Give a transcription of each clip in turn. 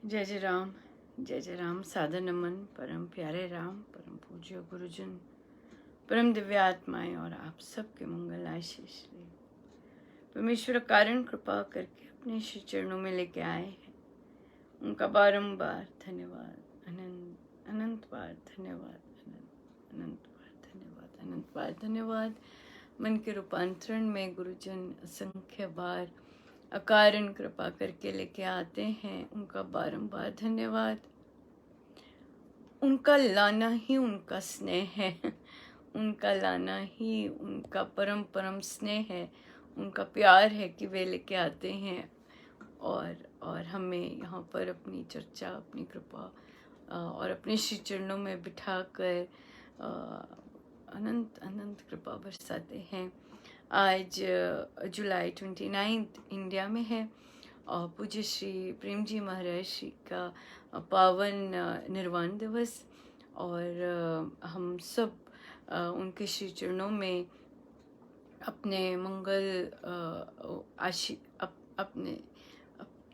जय जय राम। सादर नमन परम प्यारे राम, परम पूज्य गुरुजन, परम दिव्य आत्माएं और आप सबके मंगल आशीष ले परमेश्वर कारण कृपा करके अपने श्री चरणों में लेके आए हैं। उनका बारंबार धन्यवाद, अनंत अनंत बार धन्यवाद, अनंत बार धन्यवाद, अनंत बार धन्यवाद। मन के रूपांतरण में गुरुजन असंख्य बार अकारण कृपा करके लेके आते हैं। उनका बारंबार धन्यवाद। उनका लाना ही उनका स्नेह है उनका लाना ही उनका परम परम स्नेह है, उनका प्यार है कि वे लेके आते हैं और हमें यहाँ पर अपनी चर्चा, अपनी कृपा और अपने श्री चरणों में बिठाकर अनंत अनंत कृपा बरसाते हैं। आज जुलाई 29 इंडिया में है और पूज्य श्री प्रेम जी महाराज श्री का पावन निर्वाण दिवस, और हम सब उनके श्री चरणों में अपने मंगल अपने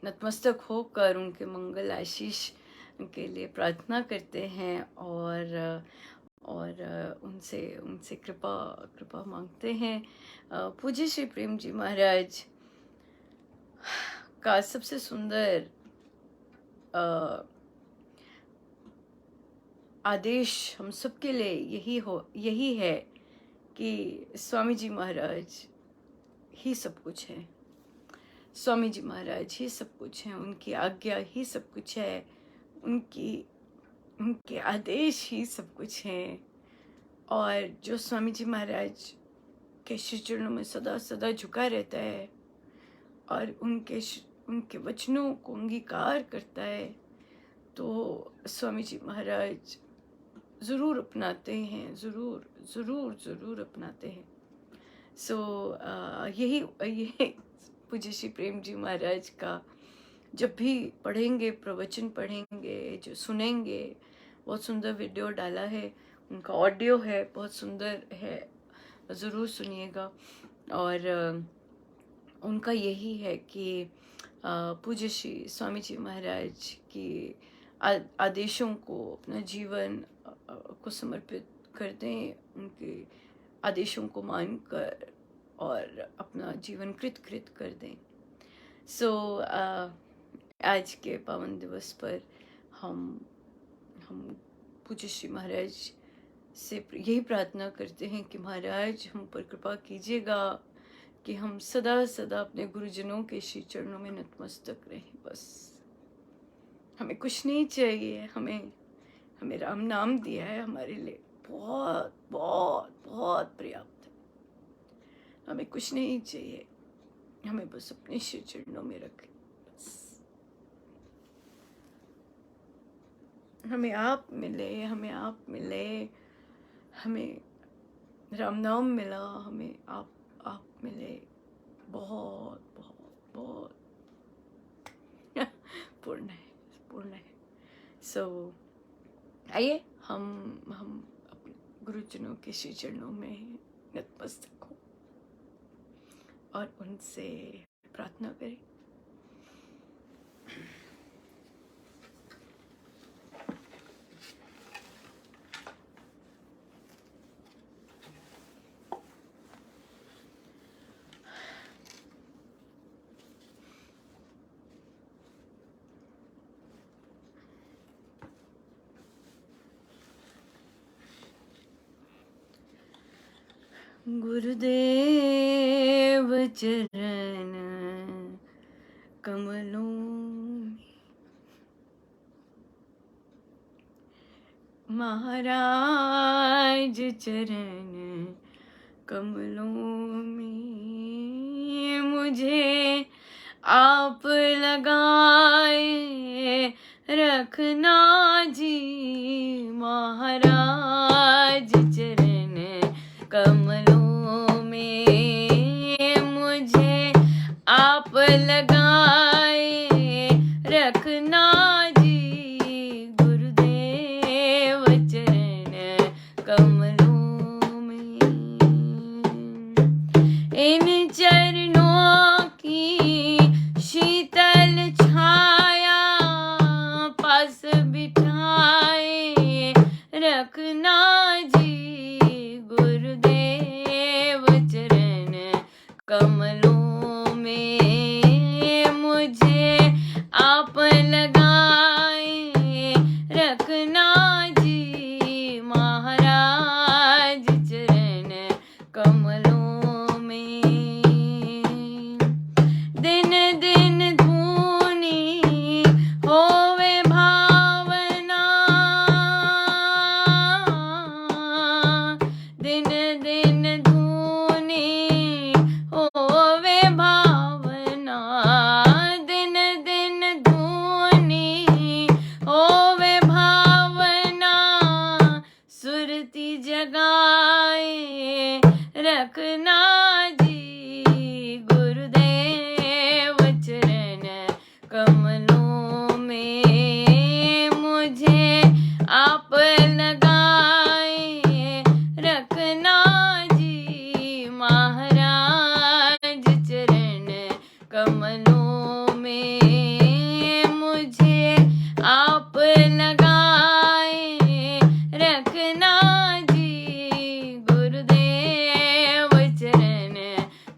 नतमस्तक होकर उनके मंगल आशीष के लिए प्रार्थना करते हैं और उनसे कृपा मांगते हैं। पूज्य श्री प्रेम जी महाराज का सबसे सुंदर आदेश हम सबके लिए यही है कि स्वामी जी महाराज ही सब कुछ है। स्वामी जी महाराज ही सब कुछ है, उनकी आज्ञा ही सब कुछ है, उनके आदेश ही सब कुछ हैं। और जो स्वामी जी महाराज के श्री चरणों में सदा सदा झुका रहता है और उनके वचनों को अंगीकार करता है, तो स्वामी जी महाराज ज़रूर अपनाते हैं, ज़रूर अपनाते हैं। यही पूज्य श्री प्रेम जी महाराज का जब भी पढ़ेंगे, प्रवचन पढ़ेंगे, जो सुनेंगे, बहुत सुंदर वीडियो डाला है, उनका ऑडियो है, बहुत सुंदर है, ज़रूर सुनिएगा। और उनका यही है कि पूज्य श्री स्वामी जी महाराज की आदेशों को अपना जीवन को समर्पित कर दें, उनके आदेशों को मानकर और अपना जीवन कृत कर दें। आज के पावन दिवस पर हम पूज्य श्री महाराज से यही प्रार्थना करते हैं कि महाराज हम पर कृपा कीजिएगा कि हम सदा सदा अपने गुरुजनों के श्री चरणों में नतमस्तक रहें। बस हमें कुछ नहीं चाहिए, हमें राम नाम दिया है, हमारे लिए बहुत बहुत बहुत पर्याप्त है। हमें कुछ नहीं चाहिए, हमें बस अपने श्री चरणों में रखें। बस हमें आप मिले, हमें राम नाम मिला, हमें आप मिले, बहुत बहुत बहुत पूर्ण है। आइए हम अपने गुरुजनों के श्री चरणों में नतमस्तक हो और उनसे प्रार्थना करें। गुरुदेव चरण कमलों में, महाराज चरण कमलों में, मुझे आप लगाए रखना जी, महाराज चरण कमलों में, मुझे आप लगाए रखना जी, गुरुदेव चरण कमलों में। इन चरणों की शीतल छाया लगाए रखना जी महाराज चरण कमलों में। दिन दिन धूनी होवे भावना, दिन दिन धूनी होवे भावना, दिन दिन धूनी होवे भावना, सुरती जगाए रखना जी गुरुदेव चरण कमलों में। मुझे आप लगाए रखना जी महाराज चरण कमलों में। मुझे आप लगाए रखना जी गुरुदेव चरण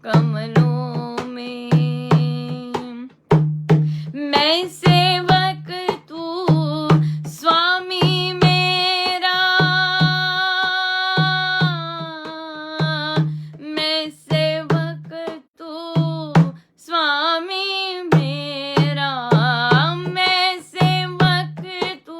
कमलों में। मैं सेवक तू स्वामी मेरा, मैं सेवक तू स्वामी मेरा, मैं सेवक तू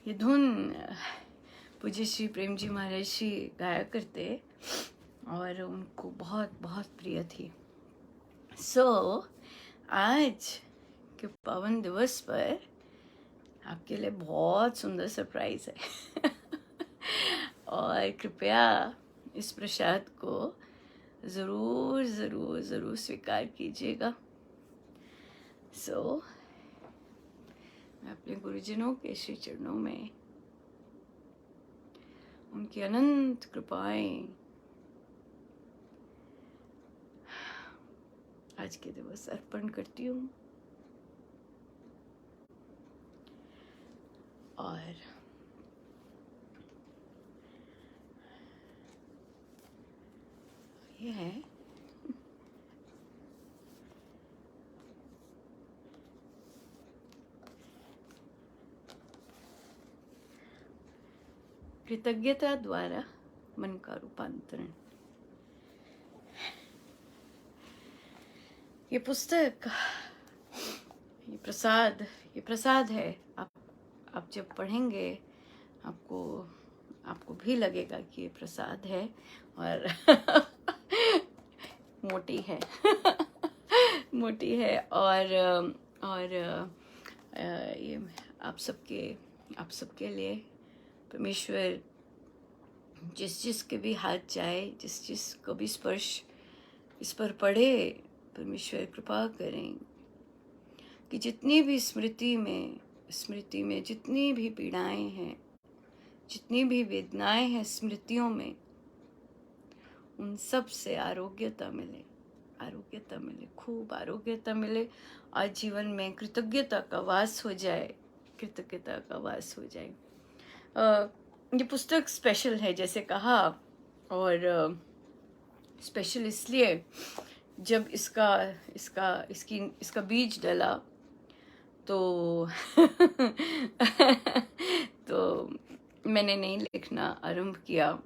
ये धुन पूज्य श्री प्रेम जी महाराज जी गाया करते और उनको बहुत बहुत प्रिय थी। आज के पावन दिवस पर आपके लिए बहुत सुंदर सरप्राइज है और कृपया इस प्रसाद को ज़रूर ज़रूर ज़रूर स्वीकार कीजिएगा। मैं अपने गुरुजनों के श्री चरणों में उनकी अनंत कृपाएं आज के दिवस अर्पण करती हूँ और ये है कृतज्ञता द्वारा मन का रूपांतरण। ये पुस्तक, ये प्रसाद है। आप जब पढ़ेंगे आपको भी लगेगा कि ये प्रसाद है और मोटी है मोटी है और ये आप सबके लिए परमेश्वर जिस के भी हाथ जाए, जिस को भी स्पर्श इस पर पड़े, परमेश्वर कृपा करें कि जितनी भी स्मृति में जितनी भी पीड़ाएं हैं, जितनी भी वेदनाएं हैं स्मृतियों में, उन सब से आरोग्यता मिले, खूब आरोग्यता मिले और जीवन में कृतज्ञता का वास हो जाए। ये पुस्तक स्पेशल है जैसे कहा, और स्पेशल इसलिए जब इसका बीज डला तो तो मैंने नहीं लिखना आरंभ किया।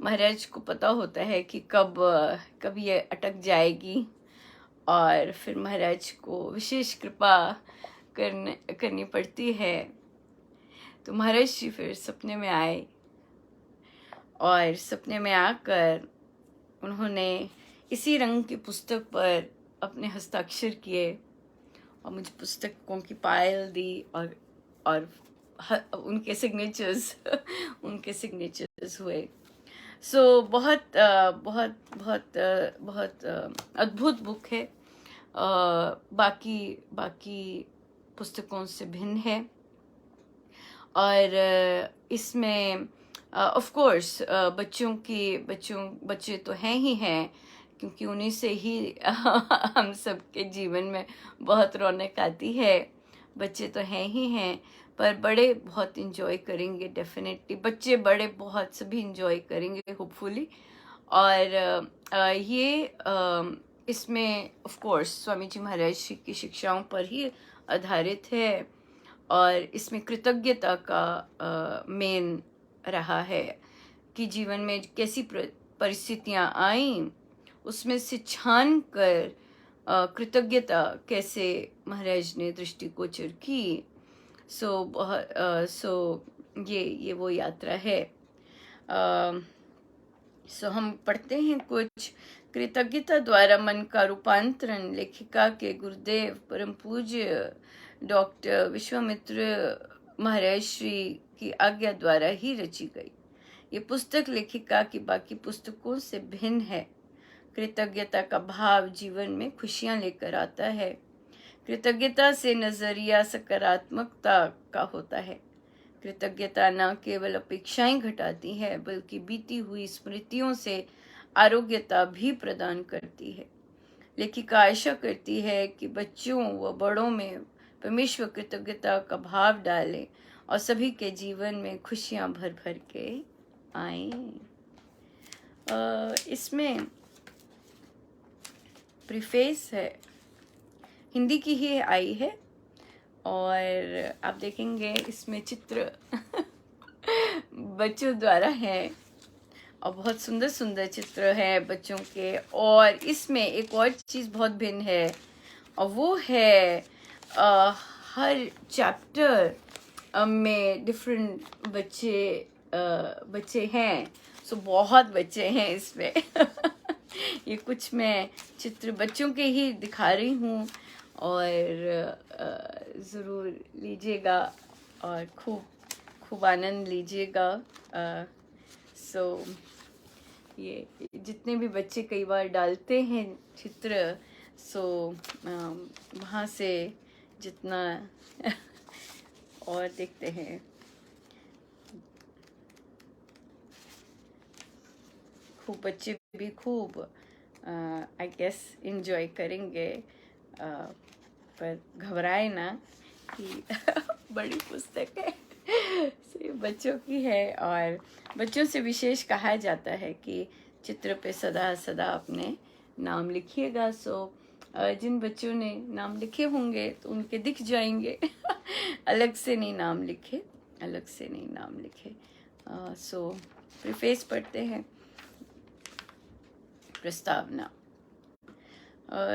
महाराज को पता होता है कि कब ये अटक जाएगी और फिर महाराज को विशेष कृपा करनी पड़ती है। तो महाराज जी फिर सपने में आए और सपने में आकर उन्होंने इसी रंग की पुस्तक पर अपने हस्ताक्षर किए और मुझे पुस्तकों की पायल दी और उनके सिग्नेचर्स हुए। बहुत अद्भुत बुक है। बाकी पुस्तकों से भिन्न है और इसमें ऑफ कोर्स बच्चे तो हैं ही हैं, क्योंकि उन्हीं से ही हम सबके जीवन में बहुत रौनक आती है। बच्चे तो हैं ही हैं, पर बड़े बहुत इंजॉय करेंगे डेफिनेटली। बच्चे बड़े बहुत सभी इंजॉय करेंगे होपफुली। और इसमें ऑफ कोर्स स्वामी जी महाराज जी की शिक्षाओं पर ही आधारित है और इसमें कृतज्ञता का मेन रहा है कि जीवन में कैसी परिस्थितियां आई, उसमें से छान कर कृतज्ञता कैसे महाराज ने दृष्टिगोचर की। ये वो यात्रा है। हम पढ़ते हैं कुछ। कृतज्ञता द्वारा मन का रूपांतरण लेखिका के गुरुदेव परम पूज्य डॉक्टर विश्वामित्र महाराज श्री की आज्ञा द्वारा ही रची गई। ये पुस्तक लेखिका की बाकी पुस्तकों से भिन्न है। कृतज्ञता का भाव जीवन में खुशियां लेकर आता है। कृतज्ञता से नजरिया सकारात्मकता का होता है। कृतज्ञता न केवल अपेक्षाएं घटाती है, बल्कि बीती हुई स्मृतियों से आरोग्यता भी प्रदान करती है। लेखिका आशा करती है कि बच्चों व बड़ों में परमेश्वर कृतज्ञता का भाव डाले और सभी के जीवन में खुशियां भर भर के आएं। इसमें प्रीफेस है, हिंदी की ही आई है और आप देखेंगे इसमें चित्र बच्चों द्वारा है और बहुत सुंदर सुंदर चित्र है बच्चों के। और इसमें एक और चीज़ बहुत भिन्न है और वो है हर चैप्टर में डिफरेंट बच्चे हैं, सो बहुत बच्चे हैं इसमें। ये कुछ मैं चित्र बच्चों के ही दिखा रही हूँ, और ज़रूर लीजिएगा और खूब खूब आनंद लीजिएगा। सो ये जितने भी बच्चे कई बार डालते हैं चित्र, सो वहाँ से जितना और देखते हैं, खूब बच्चे भी खूब आई गेस एंजॉय करेंगे। पर घबराए ना कि बड़ी पुस्तक है, सिर्फ बच्चों की है, और बच्चों से विशेष कहा जाता है कि चित्र पे सदा सदा अपने नाम लिखिएगा। सो जिन बच्चों ने नाम लिखे होंगे तो उनके दिख जाएंगे। अलग से नहीं नाम लिखे, अलग से नहीं नाम लिखे। सो प्रीफेस पढ़ते हैं, प्रस्तावना।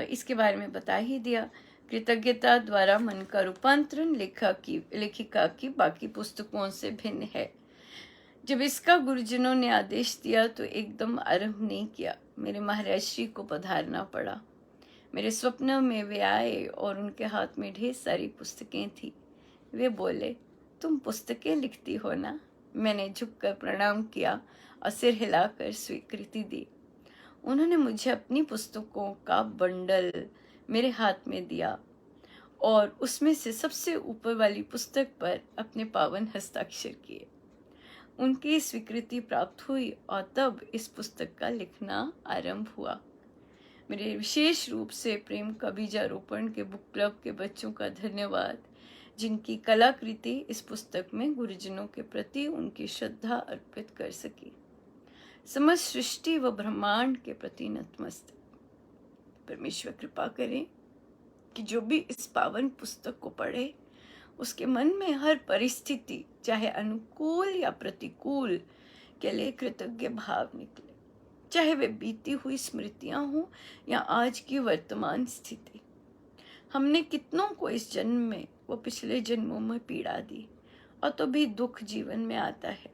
इसके बारे में बता ही दिया। कृतज्ञता द्वारा मन का रूपांतरण लेखिका की बाकी पुस्तकों से भिन्न है। जब इसका गुरुजनों ने आदेश दिया तो एकदम आरंभ नहीं किया। मेरे महाराज श्री को पधारना पड़ा। मेरे स्वप्न में वे आए और उनके हाथ में ढेर सारी पुस्तकें थी। वे बोले, तुम पुस्तकें लिखती हो ना? मैंने झुककर प्रणाम किया और सिर हिलाकर स्वीकृति दी। उन्होंने मुझे अपनी पुस्तकों का बंडल मेरे हाथ में दिया और उसमें से सबसे ऊपर वाली पुस्तक पर अपने पावन हस्ताक्षर किए। उनकी स्वीकृति प्राप्त हुई और तब इस पुस्तक का लिखना आरंभ हुआ। मेरे विशेष रूप से प्रेम का बीजारोपण के बुक क्लब के बच्चों का धन्यवाद, जिनकी कलाकृति इस पुस्तक में गुरुजनों के प्रति उनकी श्रद्धा अर्पित कर सकी। समस्त सृष्टि व ब्रह्मांड के प्रति नतमस्तक। परमेश्वर कृपा करें कि जो भी इस पावन पुस्तक को पढ़े उसके मन में हर परिस्थिति, चाहे अनुकूल या प्रतिकूल, के लिए कृतज्ञ भाव निकले। चाहे वे बीती हुई स्मृतियां हो या आज की वर्तमान स्थिति। हमने कितनों को इस जन्म में व पिछले जन्मों में पीड़ा दी, और तो भी दुख जीवन में आता है।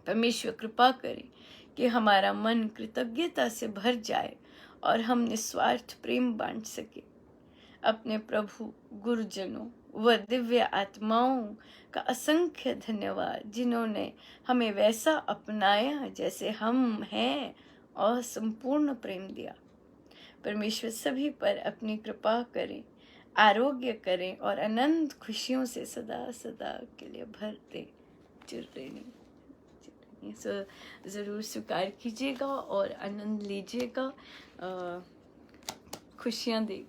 परमेश्वर कृपा करे कि हमारा मन कृतज्ञता से भर जाए और हम निस्वार्थ प्रेम बांट सके। अपने प्रभु, गुरुजनों व दिव्य आत्माओं का असंख्य धन्यवाद, जिन्होंने हमें वैसा अपनाया जैसे हम हैं और संपूर्ण प्रेम दिया। परमेश्वर सभी पर अपनी कृपा करें, आरोग्य करें और अनंत खुशियों से सदा सदा के लिए भरते चिरनी। ज़रूर स्वीकार कीजिएगा और आनंद लीजिएगा। खुशियाँ दे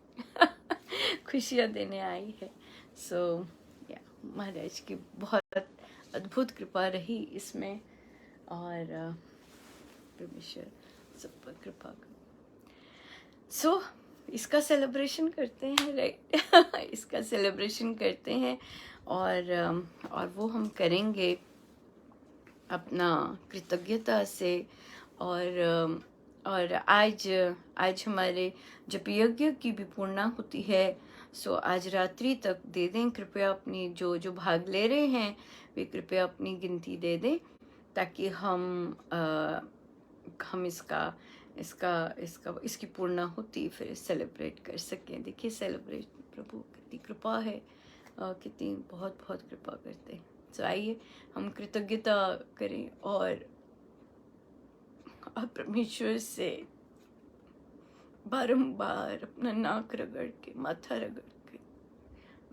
खुशियाँ देने आई है। सो या महाराज की बहुत अद्भुत कृपा रही इसमें, और परमेश्वर सब पर कृपा कर। सो इसका सेलिब्रेशन करते हैं, राइट? इसका सेलिब्रेशन करते हैं, और वो हम करेंगे अपना कृतज्ञता से। और आज हमारे जप यज्ञ की भी पूर्णाहुति है। सो आज रात्रि तक दे दें कृपया, अपनी जो भाग ले रहे हैं वे कृपया अपनी गिनती दे दें, ताकि हम इसकी पूर्णाहुति फिर सेलिब्रेट कर सकें। देखिए सेलिब्रेट, प्रभु कितनी कृपा है, कितनी बहुत बहुत कृपा करते हैं। तो आइए हम कृतज्ञता करें और परमेश्वर से बारंबार अपना नाक रगड़ के, माथा रगड़ के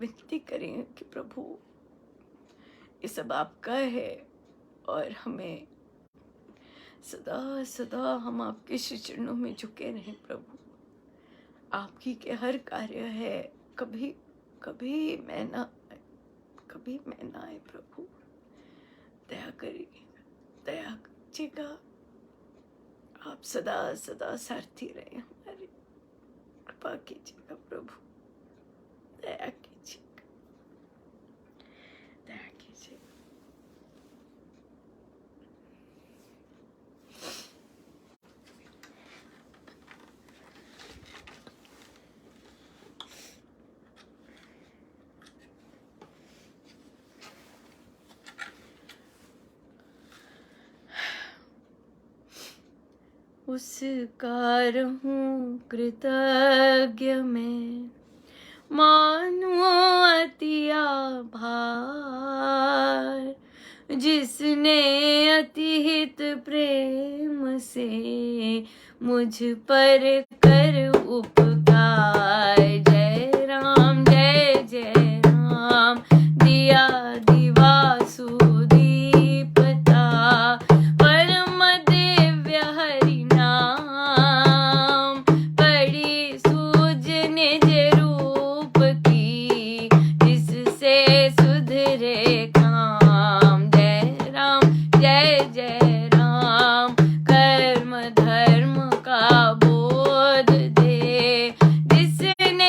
विनती करें कि प्रभु ये सब आपका है, और हमें सदा सदा हम आपके श्री चरणों में झुके रहें। प्रभु आपकी के हर कार्य है, कभी मैं ना आए। प्रभु दया करिए, दया कीजिएगा। आप सदा सदा सारथी रहे हमारे। कृपा कीजिएगा प्रभु, दया कीजिएगा, दया कीजिएगा। उसका रहूं कृतज्ञ मैं, मानो अति आभार, जिसने अतिहित प्रेम से मुझ पर कर उपकार। जय राम जय जय राम, दिया दिवासु दीपता, परम दिव्य हरि नाम, पड़ी सूझ निज रूप की, जिससे सुधरे काम। जय राम जय जय राम, कर्म धर्म का बोध दे, जिसने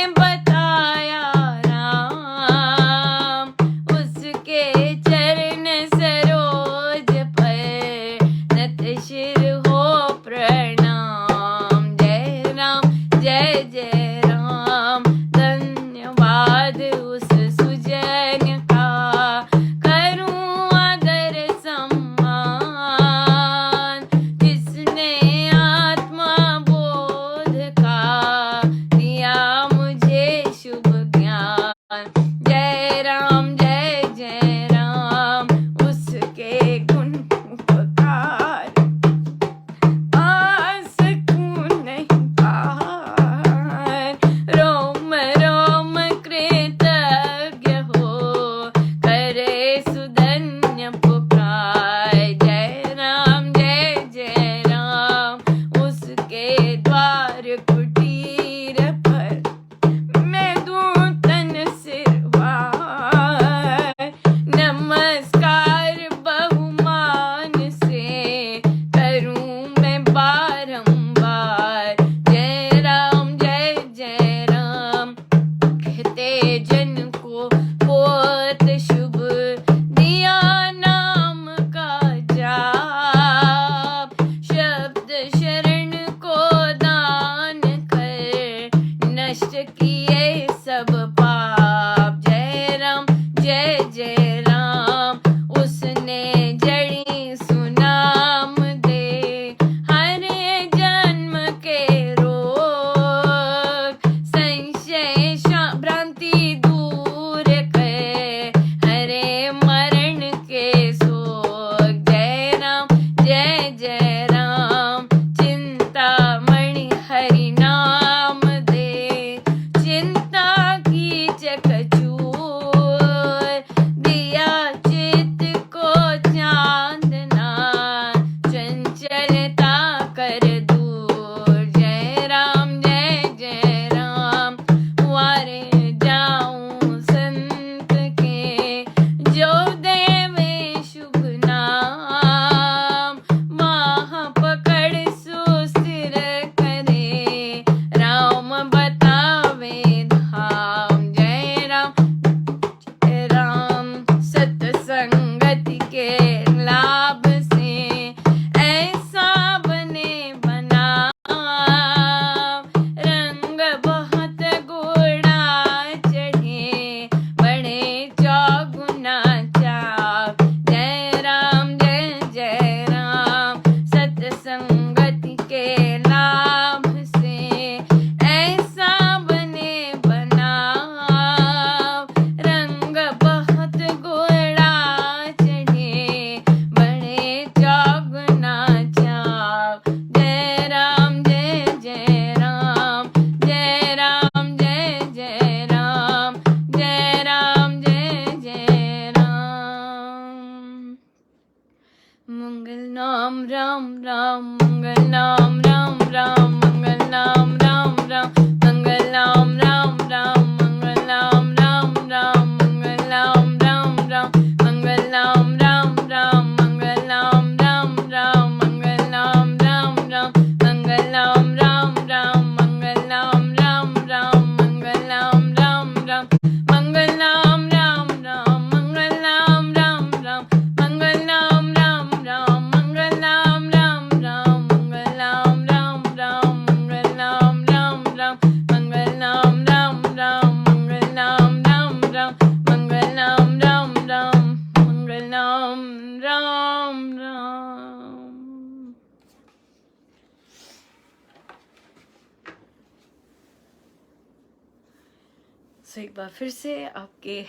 सो एक बार फिर से आपके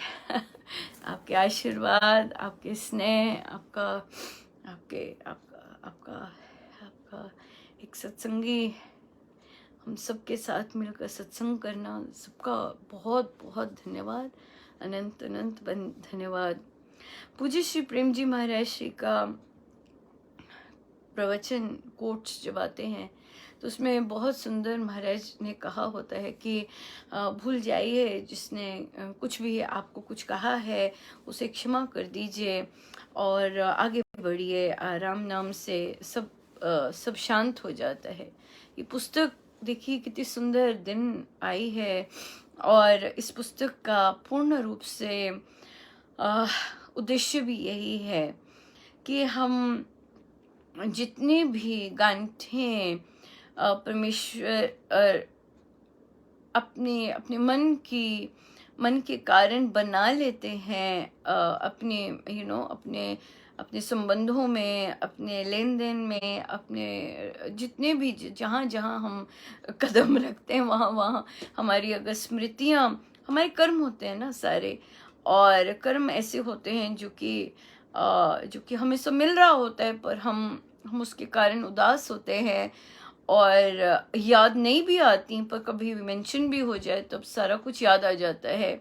आपके आशीर्वाद, आपके स्नेह, आपका आपके आपका आपका आपका एक सत्संगी हम सबके साथ मिलकर सत्संग करना, सबका बहुत बहुत धन्यवाद, अनंत अनंत धन्यवाद। पूज्य श्री प्रेम जी महाराज श्री का प्रवचन कोट्स जब आते हैं तो उसमें बहुत सुंदर महाराज ने कहा होता है कि भूल जाइए, जिसने कुछ भी आपको कुछ कहा है उसे क्षमा कर दीजिए और आगे बढ़िए, राम नाम से सब शांत हो जाता है। ये पुस्तक देखिए कितनी सुंदर दिन आई है, और इस पुस्तक का पूर्ण रूप से उद्देश्य भी यही है कि हम जितने भी गांठें परमेश्वर अपने अपने मन के कारण बना लेते हैं, अपने अपने अपने संबंधों में, अपने लेन देन में, अपने जितने भी जहाँ जहाँ हम कदम रखते हैं वहाँ वहाँ हमारी अगर स्मृतियाँ, हमारे कर्म होते हैं ना सारे, और कर्म ऐसे होते हैं जो कि हमें सब मिल रहा होता है पर हम उसके कारण उदास होते हैं और याद नहीं भी आती, पर कभी मेंशन भी हो जाए तब सारा कुछ याद आ जाता है।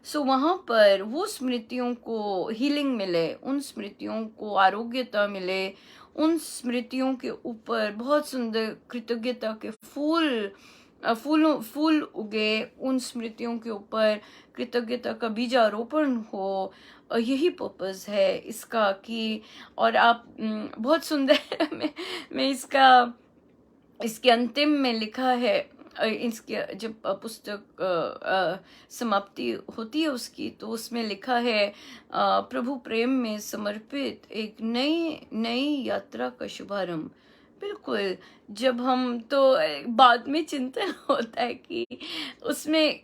सो वहाँ पर वो स्मृतियों को हीलिंग मिले, उन स्मृतियों को आरोग्यता मिले, उन स्मृतियों के ऊपर बहुत सुंदर कृतज्ञता के फूल उगे, उन स्मृतियों के ऊपर कृतज्ञता का बीजारोपण हो। यही पर्पस है इसका कि, और आप बहुत सुंदर मैं इसके अंतिम में लिखा है, इसके जब पुस्तक समाप्ति होती है उसकी, तो उसमें लिखा है प्रभु प्रेम में समर्पित एक नई यात्रा का शुभारंभ। बिल्कुल, जब हम तो बाद में चिंतन होता है कि उसमें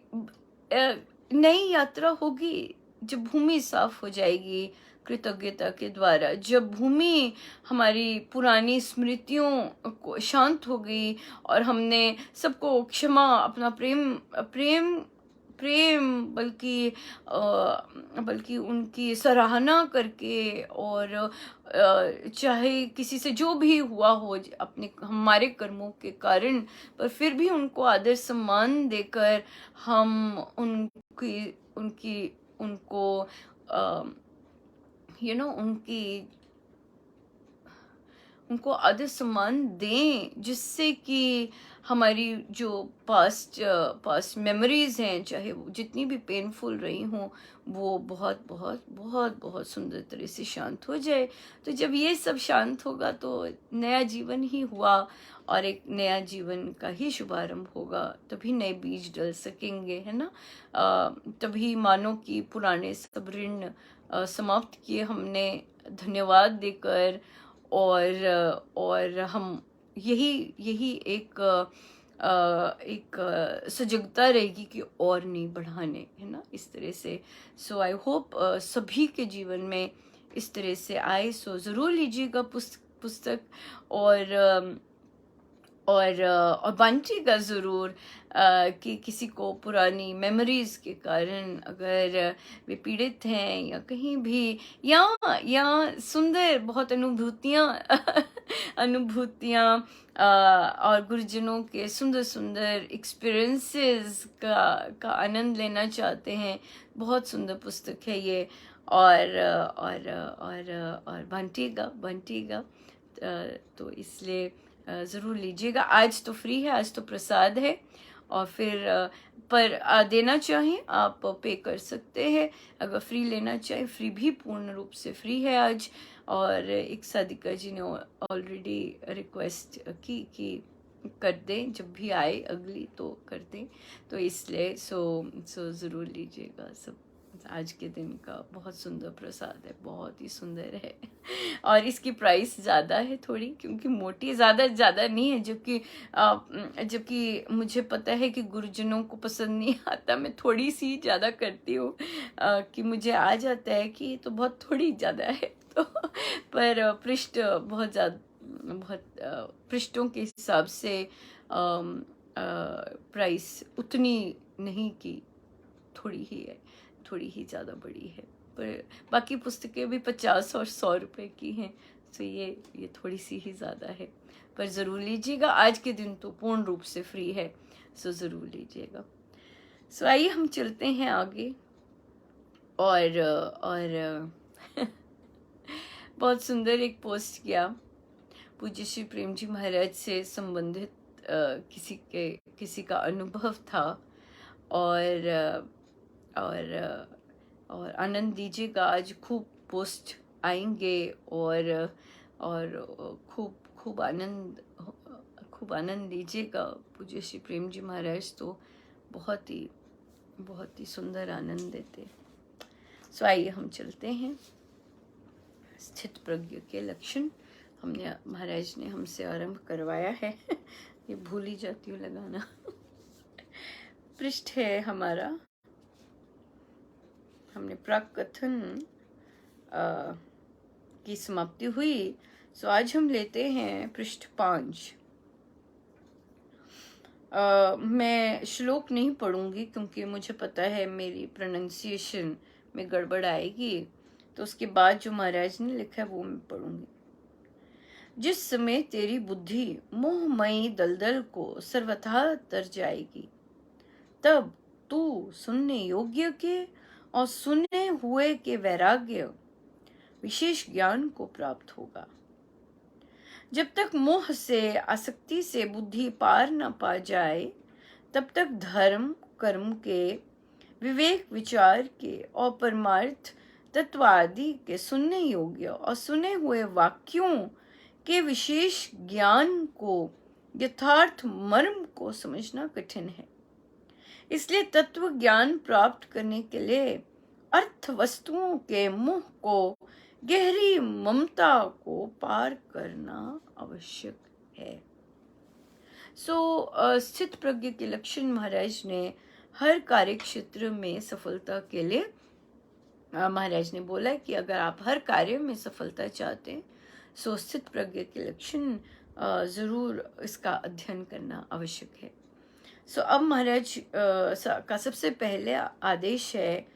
नई यात्रा होगी जब भूमि साफ हो जाएगी कृतज्ञता के द्वारा, जब भूमि हमारी पुरानी स्मृतियों को शांत हो गई और हमने सबको क्षमा, अपना प्रेम प्रेम प्रेम बल्कि उनकी सराहना करके, और चाहे किसी से जो भी हुआ हो अपने हमारे कर्मों के कारण, पर फिर भी उनको आदर सम्मान देकर हम उनकी उनकी उनको उनको आदर सम्मान दें, जिससे कि हमारी जो पास्ट मेमोरीज हैं, चाहे वो जितनी भी पेनफुल रही हों, वो बहुत बहुत बहुत बहुत सुंदर तरह से शांत हो जाए। तो जब ये सब शांत होगा तो नया जीवन ही हुआ, और एक नया जीवन का ही शुभारंभ होगा, तभी नए बीज डल सकेंगे, है ना। तभी मानो कि पुराने सब ऋण समाप्त किए हमने धन्यवाद देकर, और हम यही एक सजगता रहेगी कि और नहीं बढ़ाने, है ना, इस तरह से। सो आई होप सभी के जीवन में इस तरह से आए। सो ज़रूर लीजिएगा पुस्तक, और बांटिएगा ज़रूर, कि किसी को पुरानी मेमोरीज के कारण अगर वे पीड़ित हैं, या कहीं भी, या सुंदर बहुत अनुभूतियाँ और गुरुजनों के सुंदर सुंदर एक्सपीरियंसेस का आनंद लेना चाहते हैं, बहुत सुंदर पुस्तक है ये। और बांटिएगा, तो इसलिए ज़रूर लीजिएगा। आज तो फ्री है, आज तो प्रसाद है, और फिर पर देना चाहें आप पे कर सकते हैं, अगर फ्री लेना चाहें फ्री भी पूर्ण रूप से फ्री है आज। और एक साधिका जी ने ऑलरेडी रिक्वेस्ट की कि कर दें, जब भी आए अगली तो कर दें, तो इसलिए सो ज़रूर लीजिएगा सब। आज के दिन का बहुत सुंदर प्रसाद है, बहुत ही सुंदर है, और इसकी प्राइस ज़्यादा है थोड़ी, क्योंकि मोटी ज़्यादा नहीं है, जबकि मुझे पता है कि गुरुजनों को पसंद नहीं आता, मैं थोड़ी सी ज़्यादा करती हूँ, कि मुझे आ जाता है कि तो बहुत थोड़ी ज़्यादा है, तो पर पृष्ठ बहुत पृष्ठों के हिसाब से प्राइस उतनी नहीं की थोड़ी ही है, थोड़ी ही ज़्यादा बड़ी है, पर बाकी पुस्तकें भी 50 और 100 रुपए की हैं, तो ये थोड़ी सी ही ज़्यादा है, पर ज़रूर लीजिएगा। आज के दिन तो पूर्ण रूप से फ्री है, सो ज़रूर लीजिएगा। सो आइए हम चलते हैं आगे। और बहुत सुंदर एक पोस्ट किया पूज्य श्री प्रेम जी महाराज से संबंधित किसी का अनुभव था, और आनंद दीजिएगा। आज खूब पोस्ट आएंगे और खूब आनंद लीजिएगा। पूज्य श्री प्रेम जी महाराज तो बहुत ही सुंदर आनंद देते। सो आइए हम चलते हैं। स्थित प्रज्ञ के लक्षण महाराज ने हमसे आरंभ करवाया है। ये भूल ही जाती हूँ लगाना। पृष्ठ है हमारा, हमने प्राक कथन की समाप्ति हुई, सो आज हम लेते हैं पृष्ठ 5। मैं श्लोक नहीं पढ़ूंगी क्योंकि मुझे पता है मेरी प्रोनाउंसिएशन में गड़बड़ आएगी, तो उसके बाद जो महाराज ने लिखा है वो मैं पढ़ूंगी। जिस समय तेरी बुद्धि मोहमयी दलदल को सर्वथा तर जाएगी, तब तू सुनने योग्य के और सुने हुए के वैराग्य विशेष ज्ञान को प्राप्त होगा। जब तक मोह से आसक्ति से बुद्धि पार न पा जाए, तब तक धर्म कर्म के, विवेक विचार के और परमार्थ तत्व आदि के सुनने योग्य और सुने हुए वाक्यों के विशेष ज्ञान को, यथार्थ मर्म को समझना कठिन है। इसलिए तत्व ज्ञान प्राप्त करने के लिए अर्थ वस्तुओं के मोह को, गहरी ममता को पार करना आवश्यक है। स्थित प्रज्ञ के लक्षण महाराज ने हर कार्य क्षेत्र में सफलता के लिए महाराज ने बोला कि अगर आप हर कार्य में सफलता चाहते हैं, सो स्थित प्रज्ञ के लक्षण जरूर इसका अध्ययन करना आवश्यक है। अब महाराज का सबसे पहले आदेश है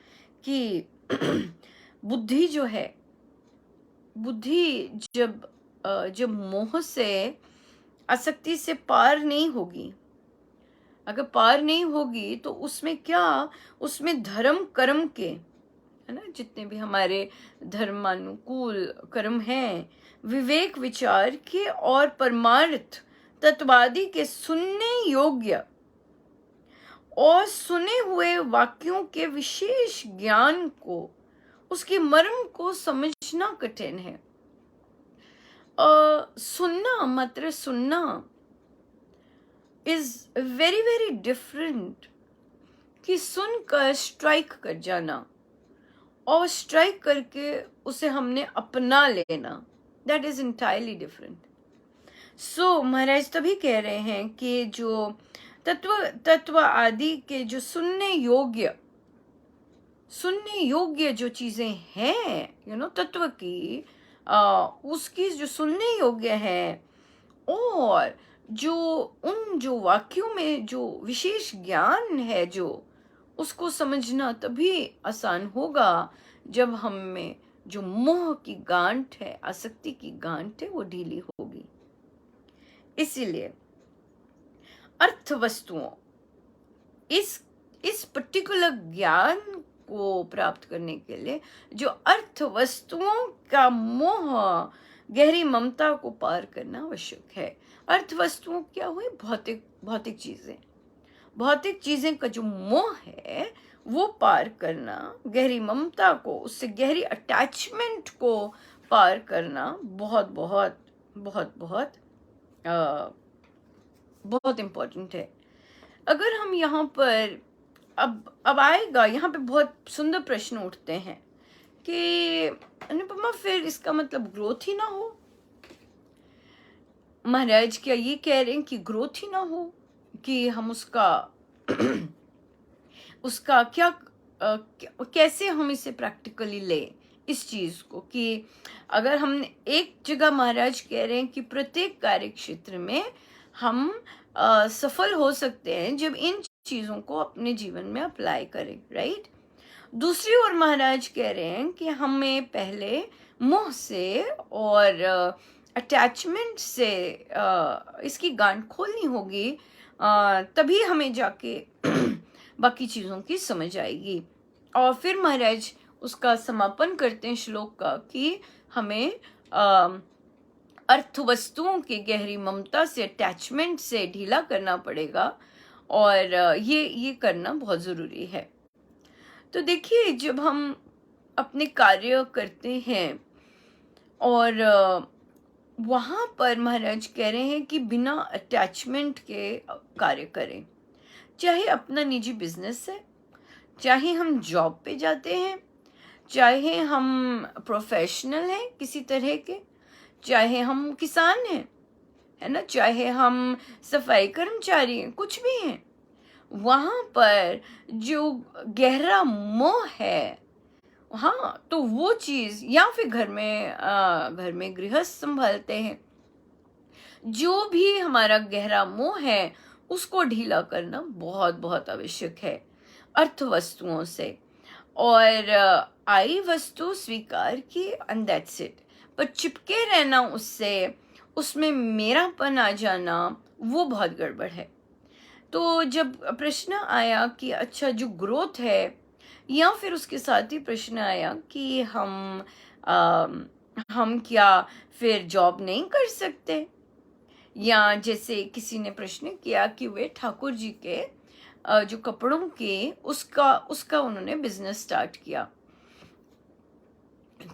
कि बुद्धि जो है, बुद्धि जब मोह से आसक्ति से पार नहीं होगी, अगर पार नहीं होगी तो उसमें क्या, उसमें धर्म कर्म के, है ना, जितने भी हमारे धर्मानुकूल कर्म हैं, विवेक विचार के और परमार्थ तत्वादि के सुनने योग्य और सुने हुए वाक्यों के विशेष ज्ञान को, उसके मर्म को समझना कठिन है। सुनना, मात्र सुनना इज वेरी वेरी डिफरेंट कि सुनकर स्ट्राइक कर जाना और स्ट्राइक करके उसे हमने अपना लेना, दैट इज इंटायरली डिफरेंट। महाराज तभी कह रहे हैं कि जो तत्व आदि के जो सुनने योग्य जो चीजें हैं, तत्व की, उसकी जो सुनने योग्य है, और जो वाक्यों में जो विशेष ज्ञान है, जो उसको समझना तभी आसान होगा जब हम में जो मोह की गांठ है, आसक्ति की गांठ है, वो ढीली होगी। इसीलिए अर्थ वस्तुओं, इस पर्टिकुलर ज्ञान को प्राप्त करने के लिए जो अर्थ वस्तुओं का मोह, गहरी ममता को पार करना आवश्यक है। अर्थ वस्तुओं क्या हुए? भौतिक चीजें का जो मोह है वो पार करना, गहरी ममता को, उससे गहरी अटैचमेंट को पार करना बहुत बहुत बहुत बहुत बहुत इम्पोर्टेंट है। अगर हम यहाँ पर अब आएगा, यहाँ पे बहुत सुंदर प्रश्न उठते हैं कि अनुपमा फिर इसका मतलब ग्रोथ ही ना हो। महाराज क्या ये कह रहे हैं कि ग्रोथ ही ना हो, कि हम उसका क्या कैसे हम इसे प्रैक्टिकली लें इस चीज को, कि अगर हमने एक जगह महाराज कह रहे हैं कि प्रत्येक कार्य क्षेत्र में हम सफल हो सकते हैं जब इन चीज़ों को अपने जीवन में अप्लाई करें, राइट। दूसरी ओर महाराज कह रहे हैं कि हमें पहले मोह से और अटैचमेंट से इसकी गांठ खोलनी होगी, तभी हमें जाके बाकी चीज़ों की समझ आएगी। और फिर महाराज उसका समापन करते हैं श्लोक का कि हमें अर्थ वस्तुओं की गहरी ममता से, अटैचमेंट से ढीला करना पड़ेगा, और ये करना बहुत ज़रूरी है। तो देखिए, जब हम अपने कार्य करते हैं और वहाँ पर महाराज कह रहे हैं कि बिना अटैचमेंट के कार्य करें। चाहे अपना निजी बिजनेस है, चाहे हम जॉब पे जाते हैं, चाहे हम प्रोफेशनल हैं किसी तरह के, चाहे हम किसान हैं, है ना, चाहे हम सफाई कर्मचारी हैं, कुछ भी हैं, वहाँ पर जो गहरा मोह है, हाँ, तो वो चीज़, या फिर घर में गृहस्थ संभालते हैं, जो भी हमारा गहरा मोह है उसको ढीला करना बहुत बहुत आवश्यक है अर्थ वस्तुओं से। और आई वस्तु स्वीकार की, एंड दैट्स इट। पर चिपके रहना उससे, उसमें मेरापन आ जाना, वो बहुत गड़बड़ है। तो जब प्रश्न आया कि अच्छा जो ग्रोथ है, या फिर उसके साथ ही प्रश्न आया कि हम क्या फिर जॉब नहीं कर सकते, या जैसे किसी ने प्रश्न किया कि वे ठाकुर जी के जो कपड़ों के उसका उन्होंने बिजनेस स्टार्ट किया,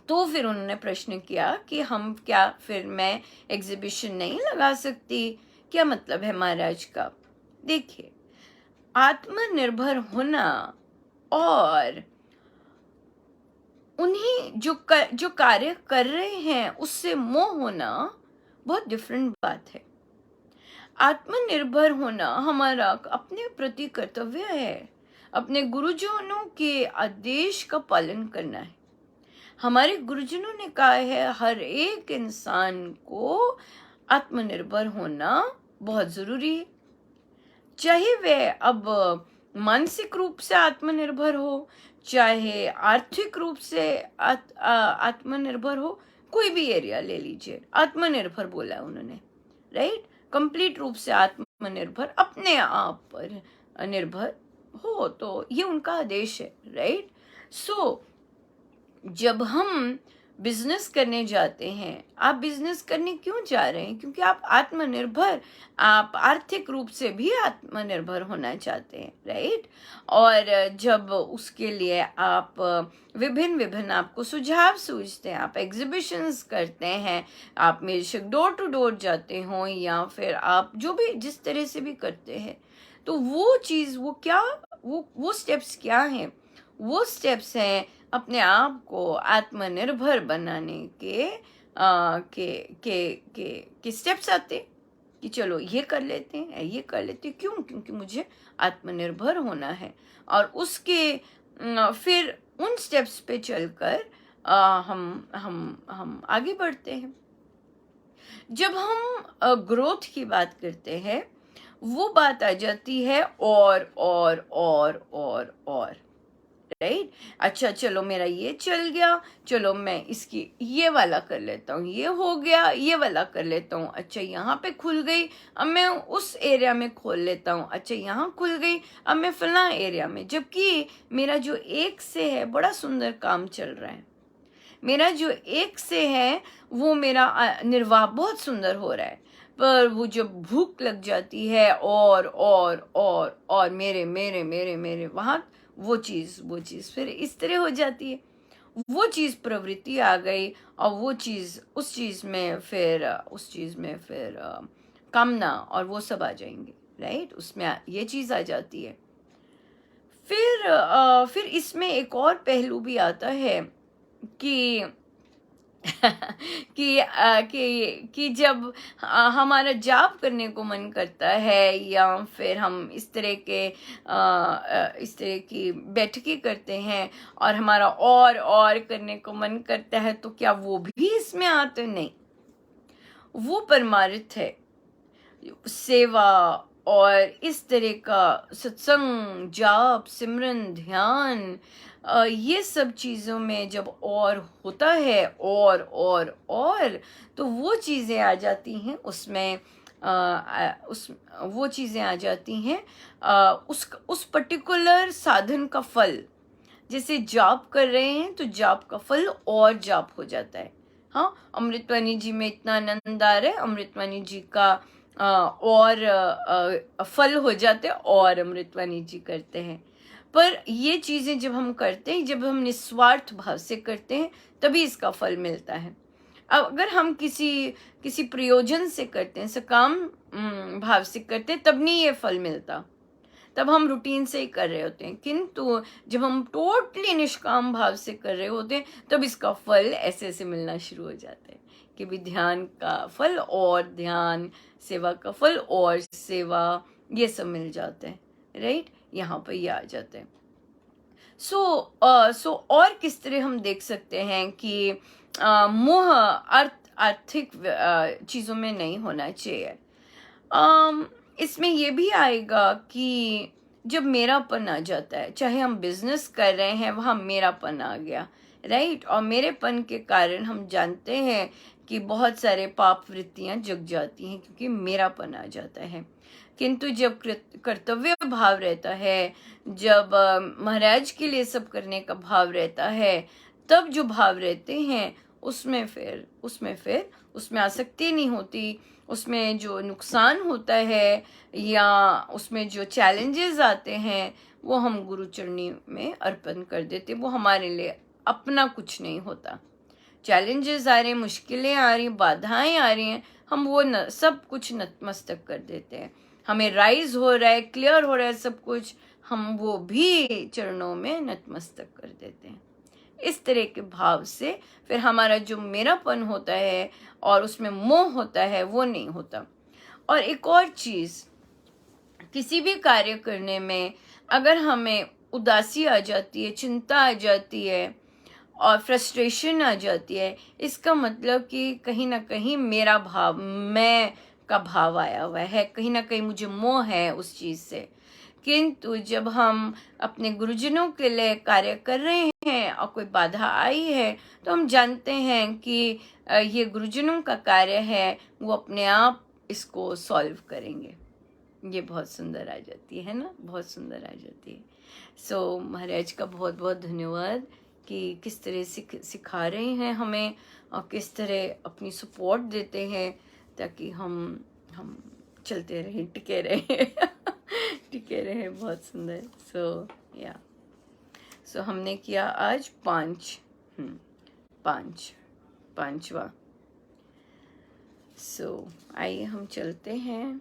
तो फिर उन्होंने प्रश्न किया कि हम क्या फिर मैं एग्जीबिशन नहीं लगा सकती, क्या मतलब है महाराज का। देखिए, आत्मनिर्भर होना और उन्हीं जो कार्य कर रहे हैं उससे मोह होना बहुत डिफरेंट बात है। आत्मनिर्भर होना हमारा अपने प्रति कर्तव्य है, अपने गुरुजनों के आदेश का पालन करना है। हमारे गुरुजनों ने कहा है हर एक इंसान को आत्मनिर्भर होना बहुत जरूरी है, चाहे वह अब मानसिक रूप से आत्मनिर्भर हो, चाहे आर्थिक रूप से आत्मनिर्भर हो, कोई भी एरिया ले लीजिए, आत्मनिर्भर बोला है उन्होंने, राइट। कंप्लीट रूप से आत्मनिर्भर, अपने आप पर निर्भर हो, तो ये उनका आदेश है, राइट। सो जब हम बिजनेस करने जाते हैं, आप बिजनेस करने क्यों जा रहे हैं? क्योंकि आप आत्मनिर्भर, आप आर्थिक रूप से भी आत्मनिर्भर होना चाहते हैं, राइट। और जब उसके लिए आप विभिन्न आपको सुझाव सूझते हैं, आप एग्जीबिशंस करते हैं, आप बेशक डोर टू डोर जाते हो, या फिर आप जो भी जिस तरह से भी करते हैं, तो वो चीज़, वो क्या, वो स्टेप्स क्या हैं? वो स्टेप्स हैं अपने आप को आत्मनिर्भर बनाने के स्टेप्स आते कि चलो ये कर लेते हैं, ये कर लेते हैं। क्यों? क्योंकि मुझे आत्मनिर्भर होना है, और उसके फिर उन स्टेप्स पे चलकर हम आगे बढ़ते हैं। जब हम ग्रोथ की बात करते हैं, वो बात आ जाती है और राइट। अच्छा, चलो मेरा ये चल गया, चलो मैं इसकी ये वाला कर लेता हूँ, ये हो गया, ये वाला कर लेता हूँ, अच्छा यहाँ पे खुल गई, अब मैं उस एरिया में खोल लेता हूँ, अच्छा यहाँ खुल गई, अब मैं फला एरिया में। जबकि मेरा जो एक से है बड़ा सुंदर काम चल रहा है, मेरा जो एक से है वो मेरा निर्वाह बहुत सुंदर हो रहा है, पर वो जब भूख लग जाती है और मेरे मेरे मेरे मेरे वहाँ वो चीज़ फिर इस तरह हो जाती है, वो चीज़ प्रवृत्ति आ गई, और वो चीज़ उस चीज़ में फिर कामना और वो सब आ जाएंगे, राइट। उसमें ये चीज़ आ जाती है। फिर इसमें एक और पहलू भी आता है कि कि जब हमारा जाप करने को मन करता है, या फिर हम इस तरह की बैठकें करते हैं और हमारा और करने को मन करता है, तो क्या वो भी इसमें आते? नहीं, वो परमार्थ है, सेवा और इस तरह का सत्संग, जाप, सिमरन, ध्यान, ये सब चीज़ों में जब और होता है और तो वो चीज़ें आ जाती हैं उसमें, उस वो चीज़ें आ जाती हैं, उस पर्टिकुलर साधन का फल। जैसे जाप कर रहे हैं तो जाप का फल और जाप हो जाता है। हाँ, अमृतवाणी जी में इतना आनंद आ रहा है, अमृतवाणी जी का और फल हो जाते हैं और अमृतवाणी जी करते हैं। पर ये चीजें जब हम करते हैं, जब हम निस्वार्थ भाव से करते हैं, तभी इसका फल मिलता है। अब अगर हम किसी किसी प्रयोजन से करते हैं, सकाम भाव से करते हैं, तब नहीं ये फल मिलता, तब हम रूटीन से ही कर रहे होते हैं। किंतु जब हम टोटली निष्काम भाव से कर रहे होते हैं, तब इसका फल ऐसे ऐसे मिलना शुरू हो जाता है कि भी ध्यान का फल और ध्यान, सेवा का फल और सेवा, ये सब मिल जाते हैं। राइट, यहाँ पर ये आ जाते हैं। सो और किस तरह हम देख सकते हैं कि मोह आर्थिक चीजों में नहीं होना चाहिए। इसमें ये भी आएगा कि जब मेरापन आ जाता है, चाहे हम बिजनेस कर रहे हैं, वहाँ मेरापन आ गया, राइट, और मेरेपन के कारण हम जानते हैं कि बहुत सारे पाप वृत्तियां जग जाती हैं, क्योंकि मेरापन आ जाता है। किंतु जब कर्तव्य भाव रहता है, जब महाराज के लिए सब करने का भाव रहता है, तब जो भाव रहते हैं उसमें फिर उसमें आसक्ति नहीं होती। उसमें जो नुकसान होता है या उसमें जो चैलेंजेस आते हैं, वो हम गुरु चरणी में अर्पण कर देते। वो हमारे लिए अपना कुछ नहीं होता। चैलेंजेस आ रहे हैं, मुश्किलें आ रही हैं, बाधाएं आ रही हैं, हम वो सब कुछ नतमस्तक कर देते हैं। हमें राइज हो रहा है, क्लियर हो रहा है सब कुछ, हम वो भी चरणों में नतमस्तक कर देते हैं। इस तरह के भाव से फिर हमारा जो मेरापन होता है और उसमें मोह होता है, वो नहीं होता। और एक और चीज, किसी भी कार्य करने में अगर हमें उदासी आ जाती है, चिंता आ जाती है और फ्रस्ट्रेशन आ जाती है, इसका मतलब कि कहीं ना कहीं मेरा भाव, मैं का भाव आया हुआ है, कहीं ना कहीं मुझे मोह है उस चीज से। किंतु जब हम अपने गुरुजनों के लिए कार्य कर रहे हैं और कोई बाधा आई है, तो हम जानते हैं कि ये गुरुजनों का कार्य है, वो अपने आप इसको सॉल्व करेंगे। ये बहुत सुंदर आ जाती है ना, बहुत सुंदर आ जाती है। सो महाराज का बहुत बहुत धन्यवाद कि किस तरह सिखा रहे हैं हमें और किस तरह अपनी सपोर्ट देते हैं, ताकि हम चलते रहें, टिके रहें टिके रहें। बहुत सुंदर। सो हमने किया आज 5वां। सो आइए हम चलते हैं।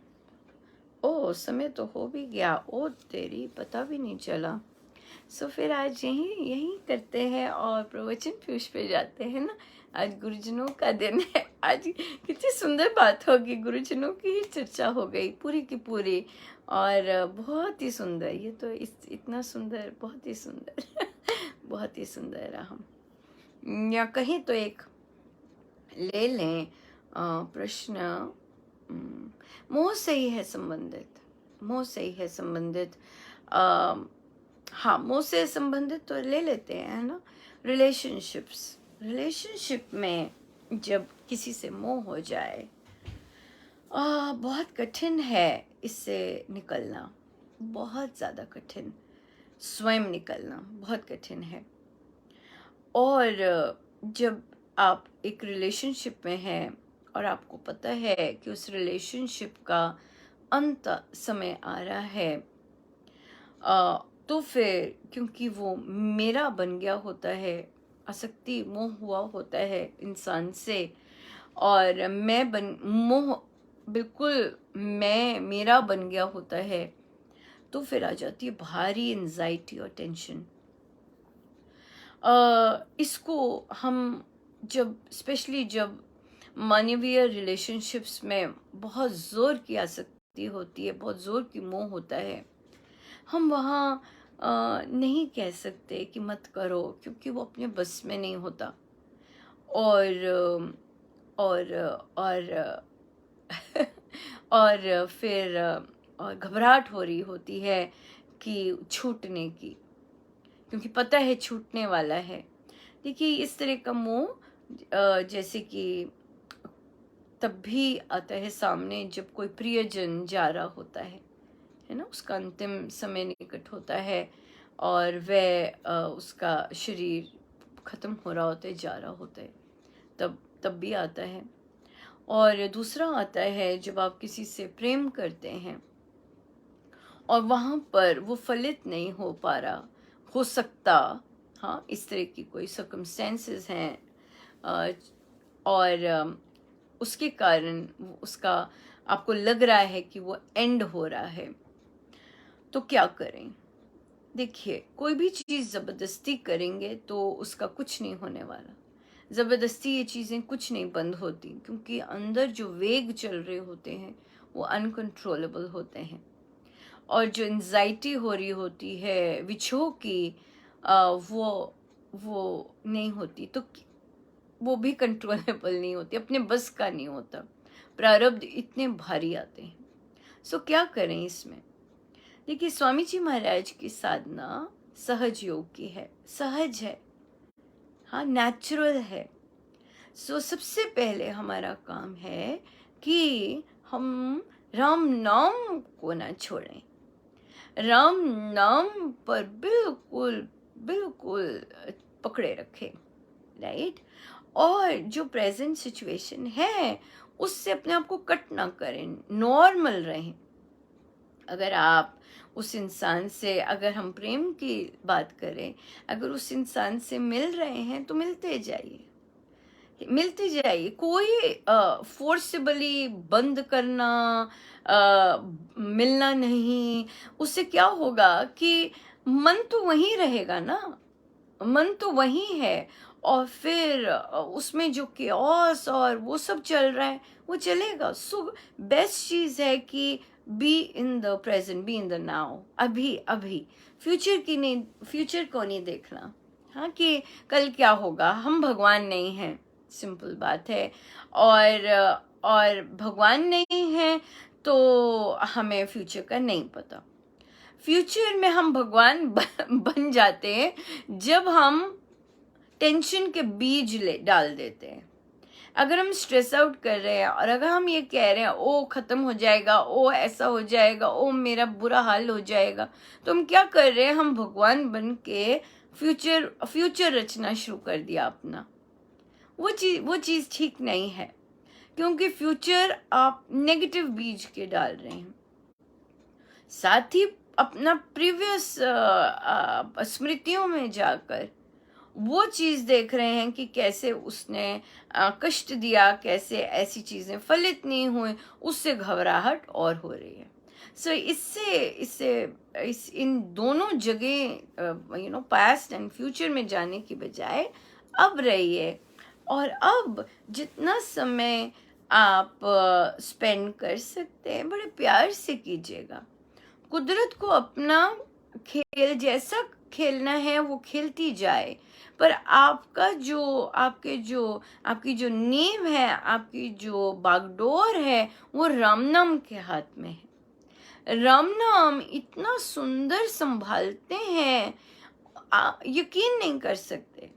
ओ, समय तो हो भी गया, ओ तेरी, पता भी नहीं चला। सो फिर आज यही करते हैं और प्रवचन पीयूष पे जाते हैं ना। आज गुरुजनों का दिन है। आज कितनी सुंदर बात होगी, गुरुजनों की ही चर्चा हो गई पूरी की पूरी, और बहुत ही सुंदर। ये तो इतना सुंदर, बहुत ही सुंदर बहुत ही सुंदर रहा। या कहीं तो एक ले लें प्रश्न, मोह से ही है संबंधित, मोह से ही है संबंधित। हाँ, मोह से संबंधित तो ले लेते हैं, है ना। रिलेशनशिप में जब किसी से मोह हो जाए, बहुत कठिन है इससे निकलना, बहुत ज़्यादा कठिन। स्वयं निकलना बहुत कठिन है। और जब आप एक रिलेशनशिप में हैं और आपको पता है कि उस रिलेशनशिप का अंत समय आ रहा है, तो फिर क्योंकि वो मेरा बन गया होता है, आसक्ति, मोह हुआ होता है इंसान से, और मोह बिल्कुल मेरा बन गया होता है, तो फिर आ जाती है भारी एंजाइटी और टेंशन। इसको हम स्पेशली जब मानवीय रिलेशनशिप्स में बहुत जोर की आसक्ति होती है, बहुत जोर की मोह होता है, हम वहाँ नहीं कह सकते कि मत करो, क्योंकि वो अपने बस में नहीं होता। और और और और फिर और घबराहट हो रही होती है कि छूटने की, क्योंकि पता है छूटने वाला है। देखिए इस तरह का मोह जैसे कि तब भी आता है सामने जब कोई प्रियजन जा रहा होता है ना, उसका अंतिम समय निकट होता है और वह उसका शरीर खत्म हो रहा होता है, जा रहा होता है, तब तब भी आता है। और दूसरा आता है जब आप किसी से प्रेम करते हैं और वहाँ पर वो फलित नहीं हो पा रहा, हो सकता, हाँ, इस तरह की कोई सर्कमस्टेंसेस हैं अ, और उसके कारण उसका आपको लग रहा है कि वो एंड हो रहा है, तो क्या करें? देखिए कोई भी चीज़ ज़बरदस्ती करेंगे तो उसका कुछ नहीं होने वाला। ज़बरदस्ती ये चीज़ें कुछ नहीं बंद होती, क्योंकि अंदर जो वेग चल रहे होते हैं वो अनकंट्रोलेबल होते हैं, और जो एंजाइटी हो रही होती है विछोह की, वो नहीं होती, तो वो भी कंट्रोलेबल नहीं होती, अपने बस का नहीं होता। प्रारब्ध इतने भारी आते हैं। सो क्या करें इसमें? देखिए स्वामी जी महाराज की साधना सहज योग की है, सहज है, हाँ, नेचुरल है। सो सबसे पहले हमारा काम है कि हम राम नाम को ना छोड़ें, राम नाम पर बिल्कुल बिल्कुल पकड़े रखें, राइट। और जो प्रेजेंट सिचुएशन है उससे अपने आप को कट ना करें, नॉर्मल रहें। अगर आप उस इंसान से, अगर हम प्रेम की बात करें, अगर उस इंसान से मिल रहे हैं तो मिलते जाइए, मिलते जाइए। कोई फोर्सिबली बंद करना, मिलना नहीं, उससे क्या होगा कि मन तो वहीं रहेगा ना, मन तो वही है, और फिर उसमें जो केओस और वो सब चल रहा है वो चलेगा। सो बेस्ट चीज़ है कि be in the present, be in the now, अभी अभी। फ्यूचर की नहीं, फ्यूचर को नहीं देखना, हाँ, कि कल क्या होगा। हम भगवान नहीं हैं, सिंपल बात है। और भगवान नहीं है तो हमें फ्यूचर का नहीं पता। फ्यूचर में हम भगवान बन जाते हैं जब हम टेंशन के बीज ले डाल देते हैं। अगर हम स्ट्रेस आउट कर रहे हैं और अगर हम ये कह रहे हैं ओ खत्म हो जाएगा, ओ ऐसा हो जाएगा, ओ मेरा बुरा हाल हो जाएगा, तो हम क्या कर रहे हैं? हम भगवान बन के फ्यूचर रचना शुरू कर दिया अपना। वो चीज़ ठीक नहीं है, क्योंकि फ्यूचर आप नेगेटिव बीज के डाल रहे हैं। साथ ही अपना प्रीवियस स्मृतियों में जाकर वो चीज़ देख रहे हैं कि कैसे उसने कष्ट दिया, कैसे ऐसी चीज़ें फलित नहीं हुई, उससे घबराहट और हो रही है। सो इस इन दोनों जगह पास्ट एंड फ्यूचर में जाने की बजाय अब रहिए, और अब जितना समय आप स्पेंड कर सकते हैं बड़े प्यार से कीजिएगा। कुदरत को अपना खेल जैसा खेलना है वो खेलती जाए, पर आपकी जो नींव है, आपकी जो बागडोर है, वो राम नाम के हाथ में है। राम नाम इतना सुंदर संभालते हैं, यकीन नहीं कर सकते।